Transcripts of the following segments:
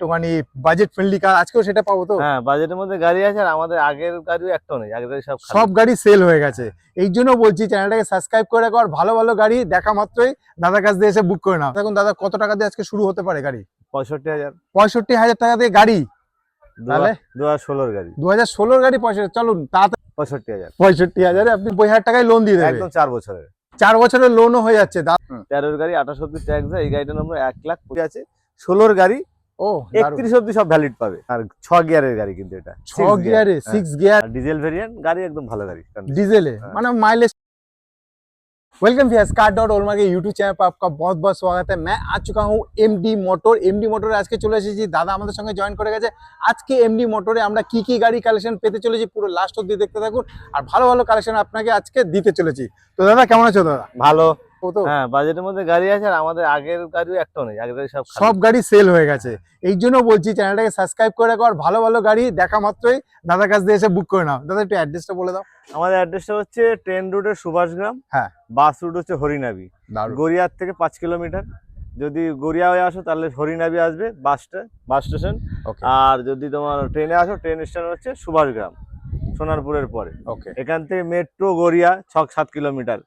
একটুখানি budget friendly কার, আজকেও সেটা পাবো তো? হ্যাঁ, বাজেটের মধ্যে গাড়ি আছে। আর আমাদের আগের গাড়িও একটাও নেই, আগের গাড়ি সব গাড়ি সেল হয়ে গেছে। এই জন্য বলছি চ্যানেলটাকে সাবস্ক্রাইব করে রাখো, আর ভালো ভালো গাড়ি দেখা মাত্রই দাদার কাছ দিয়ে এসে বুক করে নাও। এখন দাদা কত টাকা দিয়ে আজকে শুরু হতে পারে গাড়ি? 65,000। 65,000 টাকা দিয়ে গাড়ি? তাহলে 2016 গাড়ি। 2016 গাড়ি 65, চলুন তাড়াতাড়ি 65,000। 65,000 আপনি 50,000 টাকায় লোন দিয়ে দেবেন। একদম 4 বছরের। 4 বছরের লোনও হয়ে যাচ্ছে। 13 গাড়ি 28 অব্দি ট্যাক্স দেয়। এই গাড়িটার নম্বর 1,00,000 আছে। 16 গাড়ি ও 31 অব্দি সব ভ্যালিড পাবে। আর 6 গিয়ারের গাড়ি কিন্তু এটা 6 গিয়ারে 6 গিয়ার ডিজেল ভেরিয়েন্ট গাড়ি, একদম ভালো গাড়ি डीजल है मतलब माइलेज। वेलकम व्यूअर्स, कार.ओलमार के यूट्यूब चैनल पर आपका बहुत बहुत स्वागत है। मैं आ चुका हूँ एमडी मोटर। आज के चले এসেছি দাদা আমাদের সঙ্গে জয়েন করে গেছে। আজকে এমডি মোটরে আমরা কি কি গাড়ি কালেকশন পেতে চলেছি পুরো লাস্ট অবধি দেখতে থাকুন, আর ভালো ভালো কালেকশন আপনাকে আজকে দিতে চলেছি। তো দাদা কেমন আছো? দাদা ভালো। তো হ্যাঁ, বাজেটের মধ্যে গাড়ি আছে। আর আমাদের আগের গাড়িও একটাও নেই, আগের গাড়ি সব গাড়ি সেল হয়ে গেছে। এই জন্য বলছি চ্যানেলটাকে সাবস্ক্রাইব করে রাখো, আর ভালো ভালো গাড়ি দেখা মাত্রই দাদার কাছ দিয়ে এসে বুক করে নাও। দাদা একটু অ্যাড্রেসটা বলে দাও। আমাদের অ্যাড্রেসটা হচ্ছে ট্রেন রুটের সুভাষগ্রাম। হ্যাঁ, বাস রুট হচ্ছে হরিনাবি। গড়িয়ার থেকে 5 কিলোমিটার। যদি গড়িয়া হয়ে আসো তাহলে হরিনাবি আসবে বাস স্টেশন। আর যদি তোমার ট্রেনে আসো, ট্রেন স্টেশন হচ্ছে সুভাষগ্রাম, সোনারপুরের পরে। এখান থেকে মেট্রো গড়িয়া 6-7 কিলোমিটার,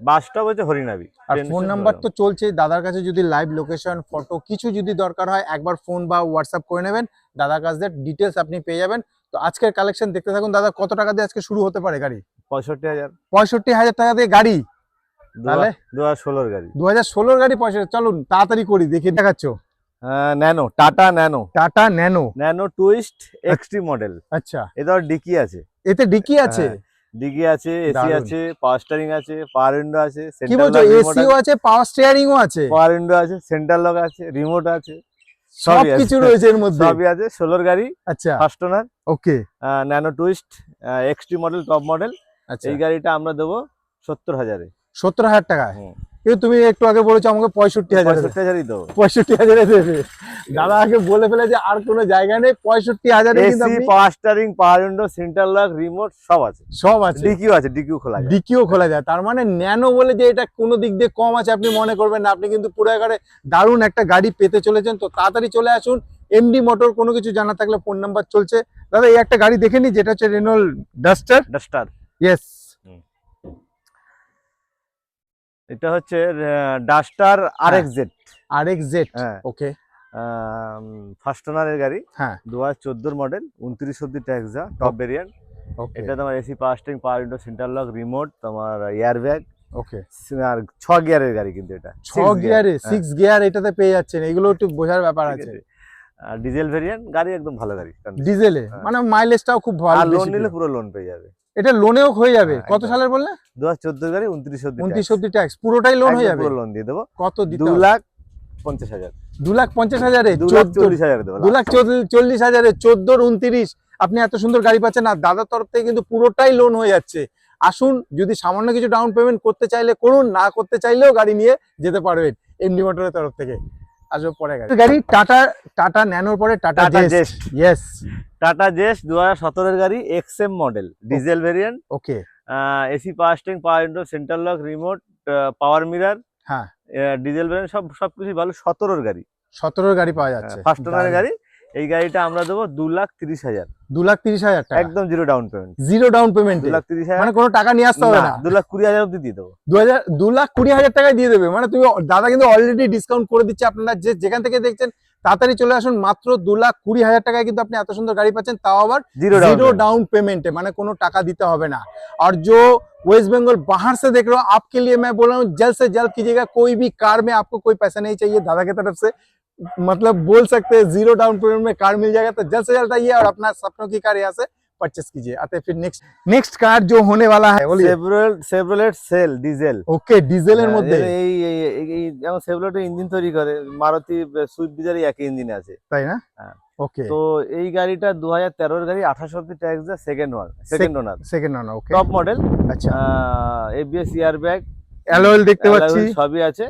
বাসটা হচ্ছে হরিনাবি। আর ফোন নাম্বার তো চলছে দাদার কাছে। যদি লাইভ লোকেশন ফটো কিছু যদি দরকার হয় একবার ফোন বা হোয়াটসঅ্যাপ করে নেবেন, দাদার কাছ দিয়ে ডিটেলস আপনি পেয়ে যাবেন। তো আজকের কালেকশন দেখতে থাকুন। দাদা কত টাকা দিয়ে আজকে শুরু হতে পারে গাড়ি? 65,000। 65,000 টাকা দিয়ে গাড়ি? তাহলে 2016 গাড়ি। 2016 গাড়ি 65। চলুন তাড়াতাড়ি করি, দেখে দেখাচ্ছ। ন্যানো, টাটা ন্যানো টুইস্ট এক্সট্রি মডেল। আচ্ছা, এটা ডিকি আছে। এতে ডিকি আছে? ডিকি আছে, এসি আছে, পাওয়ার স্টিয়ারিং আছে, পাওয়ার উইন্ডো আছে। কি বলছো? এসিও আছে, পাওয়ার স্টিয়ারিংও আছে, পাওয়ার উইন্ডো আছে, সেন্টার লক আছে, রিমোট আছে, সব কিছু রয়েছে এর মধ্যে। সবই আছে। 16 গাড়ি। আচ্ছা, first owner. Okay. Nano Twist এক্সট্রি মডেল, টপ মডেল। আচ্ছা, এই গাড়িটা আমরা দেবো 70,000 এ। 70,000 টাকায়? কিন্তু তুমি একটু আগে বলেছো আমাকে 65,000। 65,000ই দেবো। 65,000 দেবে? দাদা আগে বলে ফেলে যে আর কোনো জায়গা নেই, 65,000 কিন্তু AC, power steering, power window, centre lock, remote সব আছে। সব আছে। ডিকিও আছে, ডিকিও খোলা যায়। ডিকিও খোলা যায়। তার মানে ন্যানো বলে যে এটা কোনো দিক দিয়ে কম আছে আপনি মনে করবেন না। আপনি কিন্তু পুরো একেবারে দারুণ একটা গাড়ি পেতে চলেছেন। তো তাড়াতাড়ি চলে আসুন এমডি মোটর। কোনো কিছু জানা থাকলে ফোন নাম্বার চলছে। দাদা এই একটা গাড়ি দেখে নি, যেটা হচ্ছে রেনল্ট ডাস্টার। ইয়েস, এটা হচ্ছে ডাস্টার RXZ। হ্যাঁ, ওকে। ফার্স্ট ওনারের গাড়ি। হ্যাঁ, 2014 মডেল, 29 অব্দি ট্যাক্স যা, টপ ভেরিয়েন্ট। এটা তোমার AC, power steering, power window, centre lock, remote, তোমার এয়ার ব্যাগ। ওকে। আর 6 গিয়ারের গাড়ি কিন্তু এটা। 6 গিয়ারে 6 গিয়ার এটাতে পেয়ে যাচ্ছেন। এগুলো একটু বোঝার ব্যাপার আছে। আর ডিজেল ভেরিয়েন্ট গাড়ি, একদম ভালো গাড়ি। ডিজেলে মানে মাইলেজটাও খুব ভালো। আর লোন নিলে পুরো লোন পেয়ে যাবে। এটা লোনেও হয়ে যাবে? কত সালের বললে? 2014 গাড়ি, 29 অব্দি ট্যাক্স, পুরোটাই লোন হয়ে যাবে? পুরো লোন দিয়ে দেবো। কত দিতে? 2,50,000। 2,50,000 এ? 2,40,000 দেবো। 2,40,000 এ 14 29 আপনি এত সুন্দর গাড়ি পাচ্ছেন। না, দাদার তরফ থেকে কিন্তু পুরোটাই লোন হয়ে যাচ্ছে। আসুন, যদি সামান্য কিছু ডাউন পেমেন্ট করতে চাইলে করুন, না করতে চাইলেও গাড়ি নিয়ে যেতে পারবেন এমডি মোটরের তরফ থেকে। আসবে পরে গাড়ি টাটা ন্যানোর পরে Tata Zest. Yes, Tata Zest 2017 এর গাড়ি, XM model, diesel variant. Okay. AC, power steering, power window, centre lock, remote, power mirror. হ্যাঁ, ডিজেল ভেরিয়েন্ট সবকিছু ভালো। 17 এর গাড়ি। 17 গাড়ি পাওয়া যাচ্ছে। ফার্স্ট ওনারের গাড়ি। এই গাড়িটা আমরা দেবো 2,30,000। 2,30,000 টাকা? একদম zero down payment. Zero down payment? 2,30,000 মানে কোনো টাকা নিয়ে আসতে হবে না? 2,20,000 অব্দি দিয়ে দেবো। 2,20,000 টাকায় দিয়ে দেবে? মানে তুমি দাদা কিন্তু অলরেডি ডিসকাউন্ট করে দিচ্ছে। আপনারা যেখান থেকে দেখছেন তাড়াতাড়ি চলে আসুন। মাত্র 2,20,000 টাকায় কিন্তু আপনি এত সুন্দর গাড়ি পাচ্ছেন, তাও আবার জিরো डाउन पेमेंट। মানে কোনো টাকা দিতে হবে না। और जो वेस्ट बंगाल बाहर से देख रहे हो, आपके लिए मैं बोल रहा हूँ जल्द से जल्द कीजिएगा। कोई भी कार में आपको कोई पैसा नहीं चाहिए, दादा की तरफ से मतलब बोल सकते हैं जीरो डाउन पेमेंट में कार मिल जाएगा। तो जल्द से जल्द आइए और अपना सपनों की कार यहाँ से परचेस कीजिए। आते फिर नेक्स्ट कार जो होने वाला है बोलिए। সেভরলেট সেল ডিজেল। ওকে, ডিজেলের মধ্যে এই যেমন সেভরলেটের ইঞ্জিন তৈরি করে, মারুতি সুইফট ডিজায়ার একই ইঞ্জিন আছে, তাই না? ওকে। তো এই গাড়িটা 2013 এর গাড়ি, 28 অব্দি ট্যাক্স দেয়, সেকেন্ড ওনার। ওকে, টপ মডেল। আচ্ছা, এবিএস, এয়ার ব্যাগ, অ্যালয়েল দেখতে পাচ্ছি, সবই আছে।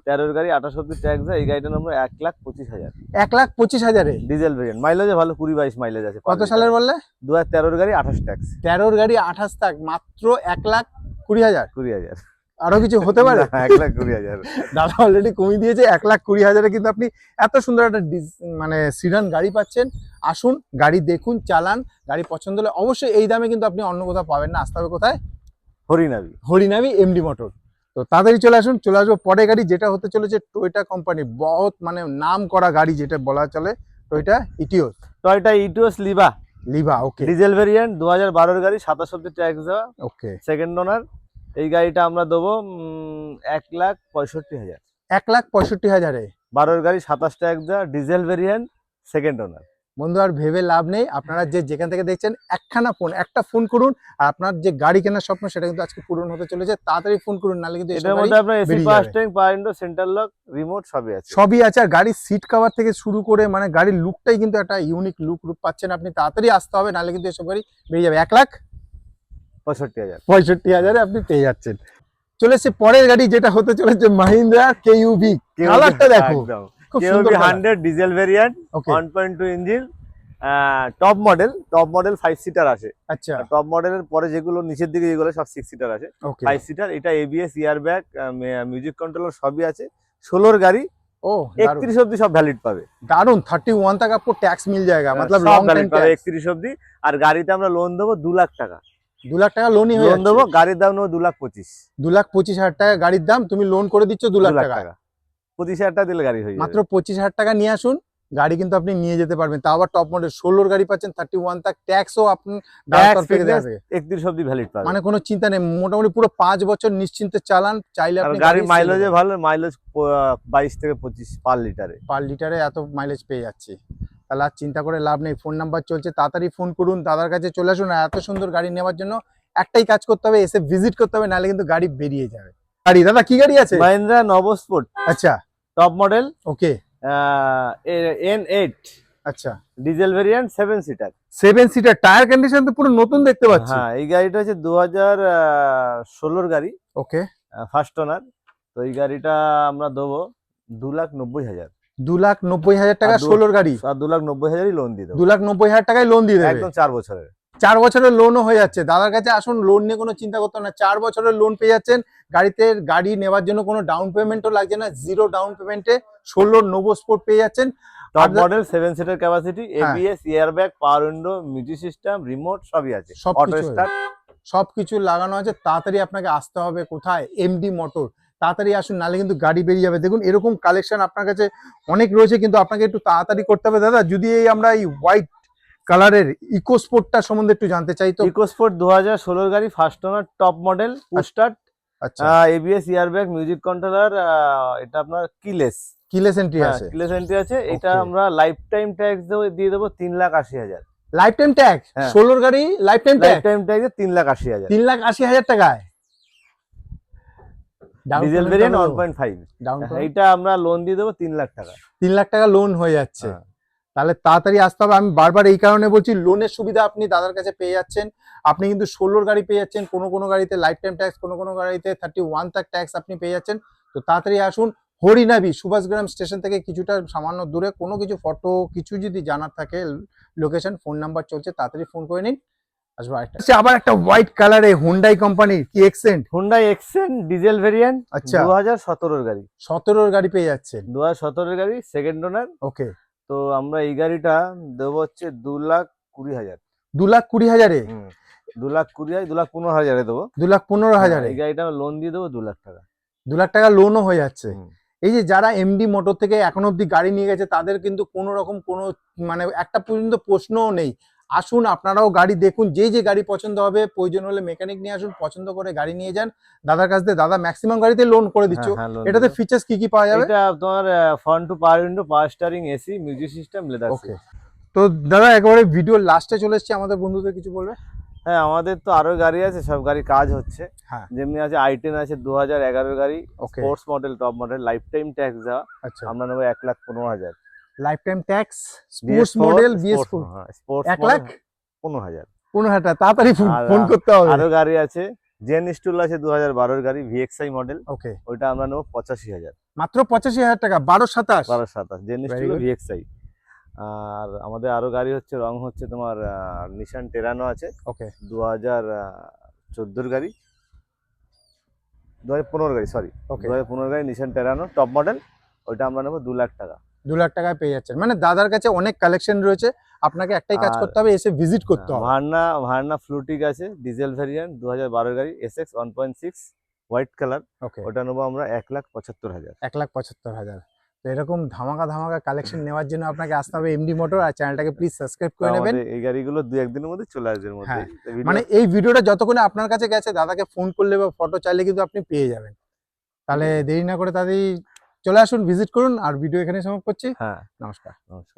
13 এর গাড়ি, 28 অব্দি ট্যাক্স দেয়। এই গাড়িটার নম্বর 1,25,000। 1,25,000 এ? ডিজেল ভেরিয়েন্ট, মাইলেজ ভালো, 20-22 মাইলেজ আছে। কত সালের বললে? 2013 এর গাড়ি, 28 ট্যাক্স। 13 এর গাড়ি 28 টাকা, মাত্র 1,20,000। আরো কিছু হতে পারে? 1,20,000 দাদা অলরেডি কমিয়ে দিয়েছে, 1,20,000 কিন্তু আপনি এত সুন্দর একটা মানে সিডান গাড়ি পাচ্ছেন। আসুন গাড়ি দেখুন, চালান, গাড়ি পছন্দ হলে অবশ্যই এই দামে কিন্তু আপনি অন্য কোথাও পাবেন না। আসতে হবে কোথায়? হরিনাবি এমডি মোটর। তো তাড়াতাড়ি চলে আসুন। চলে আসবো পরে গাড়ি, যেটা হতে চলেছে টয়োটা কোম্পানি, বহুত মানে নাম করা গাড়ি যেটা বলা চলে, টয়োটা ইটিওস লিভা। ওকে, ডিজেল ভেরিয়েন্ট 2012 এর গাড়ি, 27 অব্দি ট্যাক্স দেওয়া, ওকে। সেকেন্ড ওনার। এই গাড়িটা আমরা দেবো 1,65,000। 1,65,000-এ 12 এর গাড়ি, 27 ট্যাক্স দেওয়া, ডিজেল ভেরিয়েন্ট, সেকেন্ড ওনার। বন্ধু আর ভেবে লাভ নেই, আপনারা যেখান থেকে দেখছেন একটা ফোন করুন, আর আপনার যে গাড়ি কেনার স্বপ্ন সেটা কিন্তু আজকে পূরণ হতে চলেছে। তাড়াতাড়ি ফোন করুন, নাহলে কিন্তু এটার মধ্যে আপনার AC power steering, power window, centre lock, remote সবই আছে। আর গাড়ির সিট কভার থেকে শুরু করে মানে গাড়ির লুকটাই কিন্তু একটা ইউনিক লুক পাচ্ছেন আপনি। তাড়াতাড়ি আসতে হবে, নাহলে কিন্তু এসব গাড়ি বেরিয়ে যাবে। 1,65,000 আপনি পেয়ে যাচ্ছেন। চলে এসেছে পরের গাড়ি, যেটা হতে চলেছে মাহিন্দ্রা কেইউভি। কালারটা দেখো, খুব সুন্দর 100 diesel variant, 1.2 engine, top model 5 seater আছে। আচ্ছা, টপ মডেলের পরে যেগুলো নিচের দিকে যেগুলো সব 6 সিটার আছে, 5 সিটার। এটা ABS, air bag, music controller সবই আছে। 16 গাড়ি, 31 অব্দি সব ভ্যালিড পাবে। দারুন, 31 तक आपको टैक्स मिल जाएगा, मतलब लॉन्ग टाइम পাবে 31 অব্দি। আর গাড়িতে আমরা লোন দেবো 2 লাখ টাকা। 2 লাখ টাকা লোনই হয়ে লোন দেবো। গাড়ির দাম নেবো 2,25,000। 2,25,000 টাকা গাড়ির দাম, তুমি লোন করে দিচ্ছ 2 লাখ টাকা। 25,000 টাকা দিলে গাড়ি হয়ে যাবে। মাত্র 25,000 টাকা নিয়ে আসুন, গাড়ি কিন্তু আপনি নিয়ে যেতে পারবেন। তাও আবার টপ মডেল 16 গাড়ি পাচ্ছেন, 31 तक ট্যাক্সও আপনি 31 অব্দি ভ্যালিড পাবেন। মানে কোনো চিন্তা নেই, মোটামুটি পুরো 5 বছর নিশ্চিন্তে চালান। চাইলে আপনি গাড়ির মাইলেজে ভালো, মাইলেজ 22 থেকে 25 পার লিটারে এত মাইলেজ পেয়ে যাচ্ছে। তাহলে আর চিন্তা করে লাভ নেই। ফোন নাম্বার চলছে, তাড়াতাড়ি ফোন করুন, দাদার কাছে চলে আসুন। এত সুন্দর গাড়ি নেওয়ার জন্য একটাই কাজ করতে হবে, এসে ভিজিট করতে হবে, নাহলে কিন্তু গাড়ি বেরিয়ে যাবে। গাড়ি দাদা কি গাড়ি আছে? Mahindra Novo sport. আচ্ছা, টপ মডেল, ওকে, N8। আচ্ছা, diesel variant, 7 seater. 7 seater, tyre condition তো পুরো নতুন দেখতে পাচ্ছি। হ্যাঁ, এই গাড়িটা হচ্ছে 2016 গাড়ি, ওকে, ফার্স্ট ওনার। তো এই গাড়িটা আমরা দেবো 2,90,000। 2,90,000 টাকা 16 গাড়ি, আর 2,90,000-ই লোন দিয়ে দেবো। 2,90,000 টাকায় লোন দিয়ে দেবে একদম 4 বছরের। 4 বছরের লোনও হয়ে যাচ্ছে। দাদার কাছে আসুন, লোন নিয়ে কোনো চিন্তা করতে হবে না, 4 বছরের লোন পেয়ে যাচ্ছেন। গাড়ি নেওয়ার জন্য কোনো ডাউন পেমেন্টও লাগছে না, 0 ডাউন পেমেন্টে 16 নোভো স্পোর্ট পেয়ে যাচ্ছেন। Top model, 7 seater capacity, ABS, air bag, পাওয়ার উইন্ডো, মিউজিক সিস্টেম, রিমোট সবই আছে, অটো স্টার্ট সবকিছু লাগানো আছে। তাড়াতাড়ি আপনাকে আসতে হবে কোথায়? MD motor. তাড়াতাড়ি আসুন, নাহলে কিন্তু গাড়ি বেরিয়ে যাবে। দেখুন এরকম কালেকশন আপনার কাছে অনেক রয়েছে, কিন্তু আপনাকে একটু তাড়াতাড়ি করতে হবে। দাদা যদি আমরা এই হোয়াইট কালারের ইকো স্পোর্টটা সম্বন্ধে একটু জানতে চাই। তো ইকো স্পোর্ট 2016 গাড়ি, first owner, top model, push start, আচ্ছা, ABS, air bag, music controller. এটা আপনার কিলেস এন্ট্রি আছে। কিলেস এন্ট্রি আছে। এটা আমরা লাইফ টাইম ট্যাক্স দিয়ে দেবো 3,80,000। লাইফ টাইম ট্যাক্স 16 গাড়ি, লাইফ টাইম ট্যাক্স 3,80,000। 3,80,000 টাকায় ডিজেল ভেরিয়েন্ট 1.5। এইটা আমরা লোন দিয়ে দেবো 3 লাখ টাকা। 3 লাখ টাকা লোন হয়ে যাচ্ছে। তাহলে তাড়াতাড়ি আসতে হবে। আমি বারবার এই কারণে বলছি, লোনের সুবিধা আপনি দাদার কাছে পেয়ে যাচ্ছেন। আপনি কিন্তু 16 গাড়ি পেয়ে যাচ্ছেন, কোনো গাড়িতে লাইফ টাইম ট্যাক্স, কোনো গাড়িতে 31 तक ট্যাক্স আপনি পেয়ে যাচ্ছেন। তো তাড়াতাড়ি আসুন। হরিনাবি সুভাষগ্রাম স্টেশন থেকে কিছুটা সামান্য দূরে। কোনো কিছু ফটো কিছু যদি জানার থাকে, লোকেশন, ফোন নাম্বার চলছে, তাড়াতাড়ি ফোন করে নিন। আবার একটা হোয়াইট কালারে হুন্ডাই কোম্পানির কি Xcent, Hyundai Xcent diesel variant. আচ্ছা, 2017 গাড়ি, 17 গাড়ি পেয়ে যাচ্ছেন। 2017 গাড়ি, সেকেন্ড ওনার। ওকে, তো আমরা এই গাড়িটা দেবো হচ্ছে 2,20,000। 2,20,000-এ 2,20,000, 2,15,000-এ দেবো। 2,15,000-এ এই গাড়িটা লোন দিয়ে দেবো 2 লাখ টাকা। 2 লাখ টাকা লোনও হয়ে যাচ্ছে। এই যে যারা এমডি মোটর থেকে এখন অব্দি গাড়ি নিয়ে গেছে, তাদের কিন্তু কোনো রকম কোনো মানে একটা পর্যন্ত প্রশ্নও নেই। আসুন, আপনারাও গাড়ি দেখুন, যে গাড়ি পছন্দ হবে, প্রয়োজন হলে মেকানিক নিয়ে আসুন, পছন্দ করে গাড়ি নিয়ে যান দাদার কাছ থেকে। দাদা ম্যাক্সিমাম গাড়িতে লোন করে দিচ্ছ। এটাতে ফিচার্স কি পাওয়া যাবে? এটা তোমার front two power window, power steering, AC, music system, leather seat. তো দাদা একেবারে ভিডিও লাস্টে চলে এসেছি, আমাদের বন্ধুদের কিছু বলবে? হ্যাঁ, আমাদের তো আরো গাড়ি আছে, সব গাড়ি কাজ হচ্ছে। যেমনি আছে i10 আছে 2011 গাড়ি, sports model, top model, life time tax দেওয়া। আচ্ছা, আমরা নেবো 1,15,000। Life time tax, sports model, BS4, sports 1,15,000। 15,000 তাড়াতাড়ি ফোন করতে হবে। আরো গাড়ি আছে, জেন স্টুল আছে 2012 গাড়ি, ভিএক্সআই মডেল। ওকে, ওইটা আমরা নেবো 85,000। মাত্র 85,000 টাকা, 1227 জেন স্টুল, ভিএক্সআই। আর আমাদের আরো গাড়ি হচ্ছে, রং হচ্ছে তোমার নিশান টেরানো আছে। ওকে, 2014 গাড়ি। 2015 গাড়ি, সরি, 2015 গাড়ি নিশান টেরানো টপ মডেল, ওইটা আমরা নেবো 2 লাখ টাকা। 2 লাখ টাকায় পেয়ে যাচ্ছেন। মানে দাদার কাছে অনেক কালেকশন রয়েছে, আপনাকে একটাই কাজ করতে হবে, এসে ভিজিট করতে হবে। ভার্না ফ্লুটিক আছে ডিজেল ভ্যারিয়েন্ট 2012 গাড়ি, এসএক্স 1.6 হোয়াইট কালার, ওটা নেবো আমরা 1,75,000। 1,75,000। তো এরকম ধামাকা ধামাকা কালেকশন নেওয়ার জন্য আপনাকে আসতে হবে এমডি মোটর, আর চ্যানেলটাকে প্লিজ সাবস্ক্রাইব করে নেবেন। এই গাড়িগুলো 2-1 দিনের মধ্যে চলে আসবে। মানে এই ভিডিওটা যতক্ষণ আপনার কাছে গেছে, দাদাকে ফোন করলে বা ফটো চাইলে কিন্তু আপনি পেয়ে যাবেন। তাহলে দেরি না করে তাড়াতাড়ি চলে আসুন, ভিজিট করুন। আর ভিডিও এখানে সমাপ্ত করছি। হ্যাঁ, নমস্কার। নমস্কার।